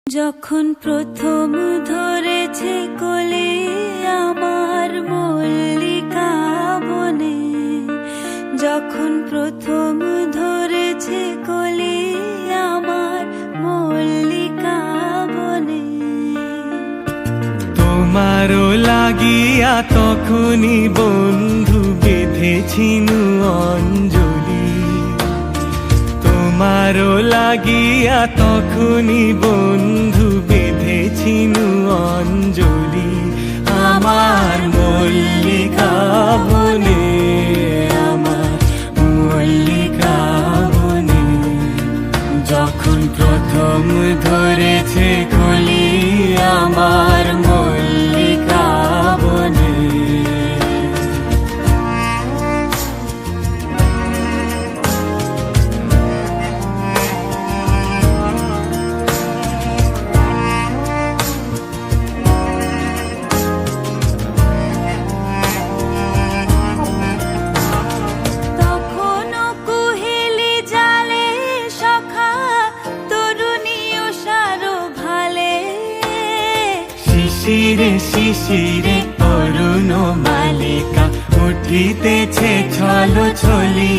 যখন প্রথম ধরেছে কোলে আমার মল্লিকা বনে, যখন প্রথম ধরেছে কোলে আমার মল্লিকা বনে। তোমারও লাগিয়া তখনই বন্ধু বেঁধেছিনু অঞ্জলি, তোমারও লাগিয়া তখনই বন্ধু বেঁধেছিনু অঞ্জলি। আমার মল্লিকা বনে, আমার মল্লিকা বনে, যখন প্রথম ধরেছে কলি আমার মল্লিকা বনে। শিশিরে শিশিরে অরুণ মালিকা উঠিতেছে ছল ছলি।